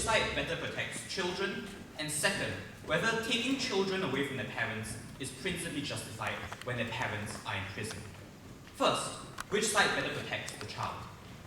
side better protects children, and second, whether taking children away from their parents is principally justified when their parents are in prison. First, which side better protects the child?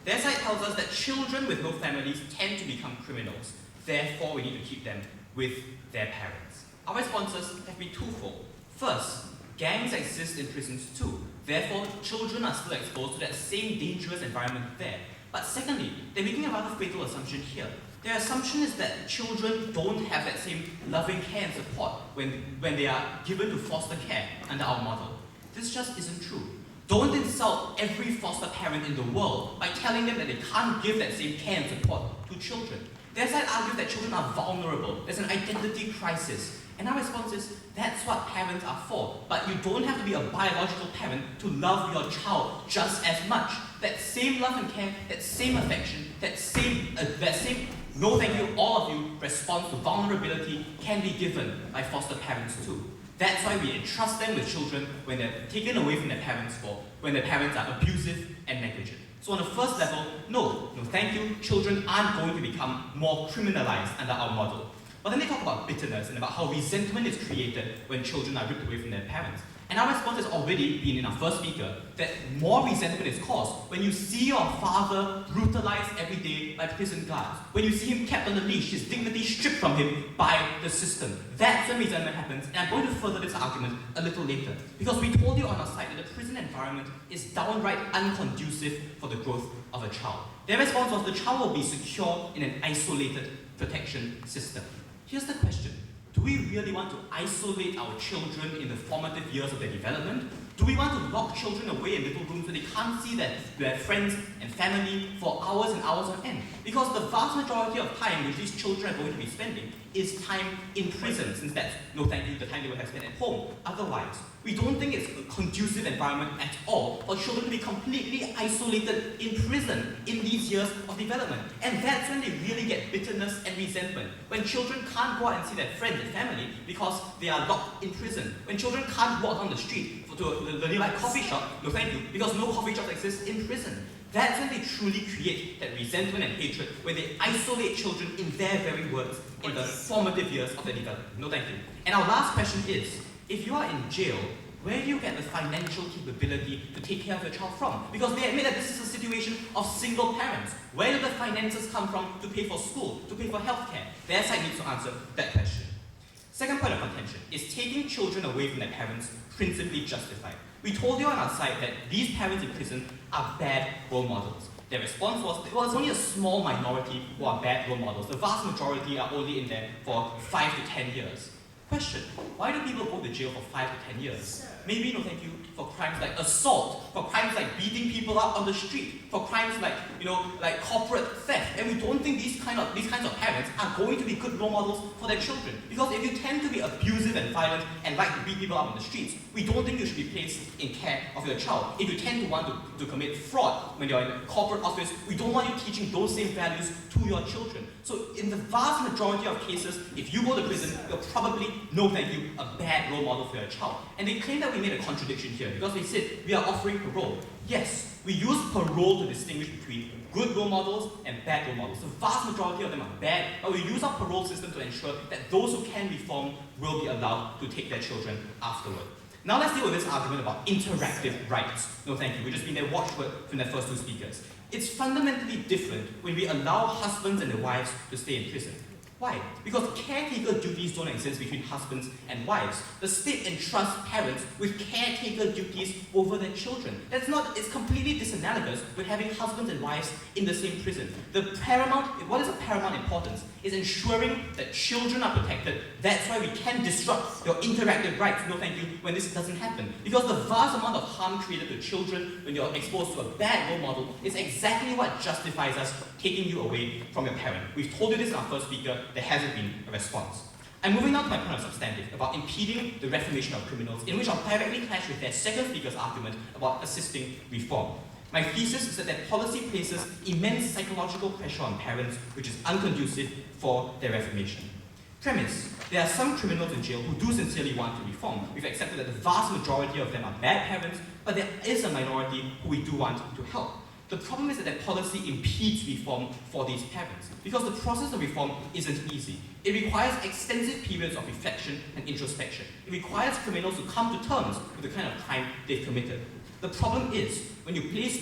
Their side tells us that children with no families tend to become criminals, therefore we need to keep them with their parents. Our responses have been twofold. First, gangs exist in prisons too, therefore children are still exposed to that same dangerous environment there. But secondly, they're making a rather fatal assumption here. Their assumption is that children don't have that same loving care and support when they are given to foster care under our model. This just isn't true. Don't insult every foster parent in the world by telling them that they can't give that same care and support to children. Their side argues that children are vulnerable, there's an identity crisis. And our response is, that's what parents are for. But you don't have to be a biological parent to love your child just as much. That same love and care, that same affection, that same no thank you, all of you response to vulnerability can be given by foster parents too. That's why we entrust them with children when they're taken away from their parents or when their parents are abusive and negligent. So on the first level, no thank you, children aren't going to become more criminalized under our model. But then they talk about bitterness and about how resentment is created when children are ripped away from their parents. And our response has already been in our first speaker that more resentment is caused when you see your father brutalized every day by prison guards, when you see him kept on the leash, his dignity stripped from him by the system. That's when resentment happens, and I'm going to further this argument a little later, because we told you on our side that the prison environment is downright unconducive for the growth of a child. Their response was the child will be secure in an isolated protection system. Here's the question. Do we really want to isolate our children in the formative years of their development? Do we want to lock children away in little rooms where they can't see their friends and family for hours and hours on end? Because the vast majority of time which these children are going to be spending is time in prison, since that's, no thank you, the time they would have spent at home. Otherwise, we don't think it's a conducive environment at all for children to be completely isolated in prison in these years of development. And that's when they really get bitterness and resentment. When children can't go out and see their friends and family because they are locked in prison. When children can't walk down the street to the nearby coffee shop, no thank you, because no coffee shops exist in prison. That's when they truly create that resentment and hatred, when they isolate children in their very words in the formative years of their development. No thank you. And our last question is, if you are in jail, where do you get the financial capability to take care of your child from? Because they admit that this is a situation of single parents. Where do the finances come from to pay for school, to pay for healthcare? Their side needs to answer that question. Second point of contention, is taking children away from their parents principally justified? We told you on our side that these parents in prison are bad role models. Their response was, well, it's only a small minority who are bad role models. The vast majority are only in there for 5 to 10 years. Question, why do people go to jail for 5 to 10 years? Maybe, no thank you, for crimes like assault, for crimes like beating people up on the street, for crimes like, like corporate theft. And we don't think these kinds of parents are going to be good role models for their children. Because if you tend to be abusive and violent and like to beat people up on the streets, we don't think you should be placed in care of your child. If you tend to want to commit fraud when you're in a corporate office, we don't want you teaching those same values to your children. So in the vast majority of cases, if you go to prison, you're probably, no thank you, a bad role model for your child. And they claim that we made a contradiction here because they said we are offering parole. Yes, we use parole to distinguish between good role models and bad role models. The vast majority of them are bad, but we use our parole system to ensure that those who can reform will be allowed to take their children afterward. Now let's deal with this argument about interactive rights. No thank you, we've just been their watchword from the first two speakers. It's fundamentally different when we allow husbands and their wives to stay in prison. Why? Because caretaker duties don't exist between husbands and wives. The state entrusts parents with caretaker duties over their children. It's completely disanalogous with having husbands and wives in the same prison. What is of paramount importance is ensuring that children are protected. That's why we can disrupt your interactive rights, no thank you, when this doesn't happen. Because the vast amount of harm created to children when you're exposed to a bad role model is exactly what justifies us taking you away from your parent. We've told you this in our first speaker, there hasn't been a response. I'm moving now to my point of substantive about impeding the reformation of criminals, in which I'll directly clash with their second speaker's argument about assisting reform. My thesis is that their policy places immense psychological pressure on parents, which is unconducive for their reformation. Premise, there are some criminals in jail who do sincerely want to reform. We've accepted that the vast majority of them are bad parents, but there is a minority who we do want to help. The problem is that that policy impedes reform for these parents, because the process of reform isn't easy. It requires extensive periods of reflection and introspection. It requires criminals to come to terms with the kind of crime they've committed. The problem is, when you place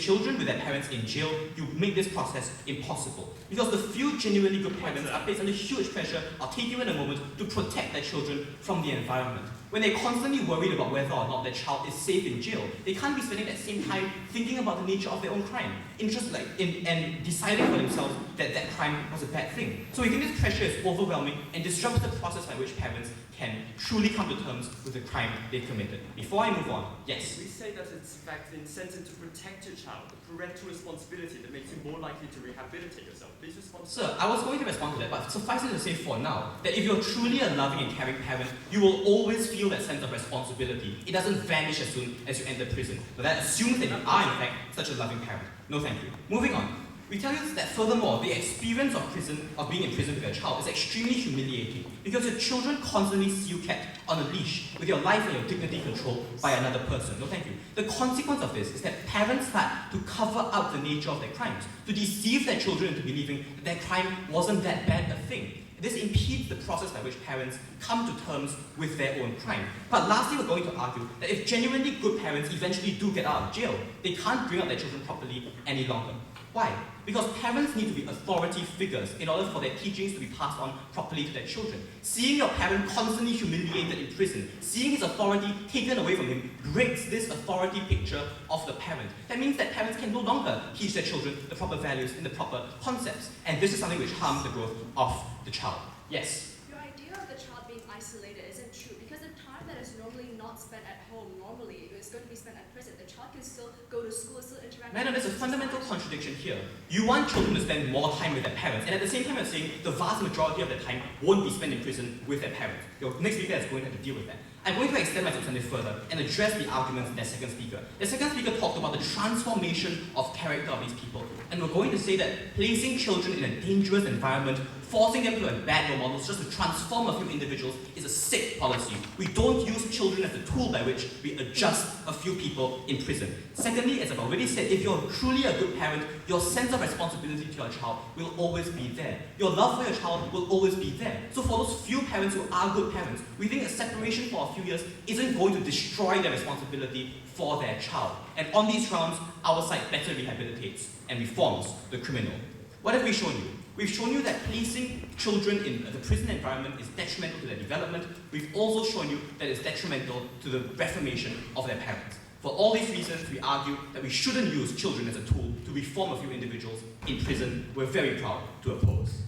children with their parents in jail, you make this process impossible. Because the few genuinely good parents are placed under huge pressure, I'll take you in a moment, to protect their children from the environment. When they're constantly worried about whether or not their child is safe in jail, they can't be spending that same time thinking about the nature of their own crime, and deciding for themselves that that crime was a bad thing. So we think this pressure is overwhelming and disrupts the process by which parents can truly come to terms with the crime they committed. Before I move on, yes? We say that it's in fact the incentive to protect your child, the parental responsibility that makes you more likely to rehabilitate yourself. Please respond. Sir, I was going to respond to that, but suffice it to say for now, that if you're truly a loving and caring parent, you will always feel that sense of responsibility. It doesn't vanish as soon as you enter prison. But that assumes that you are, in fact, such a loving parent. No thank you. Moving on. We tell you that furthermore, the experience of being in prison with your child is extremely humiliating, because your children constantly see you kept on a leash with your life and your dignity controlled by another person. No thank you. The consequence of this is that parents start to cover up the nature of their crimes, to deceive their children into believing that their crime wasn't that bad a thing. This impedes the process by which parents come to terms with their own crime. But lastly, we're going to argue that if genuinely good parents eventually do get out of jail, they can't bring up their children properly any longer. Why? Because parents need to be authority figures in order for their teachings to be passed on properly to their children. Seeing your parent constantly humiliated in prison, seeing his authority taken away from him, breaks this authority picture of the parent. That means that parents can no longer teach their children the proper values and the proper concepts. And this is something which harms the growth of the child. Yes? Your idea of the child being isolated isn't true, because the time that is normally not spent at home, normally is going to be spent at prison. The child can still go to school, still interact. Madam, there's a fundamental contradiction here. You want children to spend more time with their parents, and at the same time you're saying the vast majority of their time won't be spent in prison with their parents. Your next speaker is going to have to deal with that. I'm going to extend my substantive further and address the arguments in their second speaker. The second speaker talked about the transformation of character of these people. And we're going to say that placing children in a dangerous environment, forcing them to have bad role models just to transform a few individuals, is a sick policy. We don't use children as a tool by which we adjust a few people in prison. Secondly, as I've already said, if you're truly a good parent, your sense of responsibility to your child will always be there. Your love for your child will always be there. So for those few parents who are good parents, we think a separation for a few years isn't going to destroy their responsibility for their child. And on these grounds, our side better rehabilitates and reforms the criminal. What have we shown you? We've shown you that placing children in the prison environment is detrimental to their development. We've also shown you that it's detrimental to the reformation of their parents. For all these reasons, we argue that we shouldn't use children as a tool to reform a few individuals in prison. We're very proud to oppose.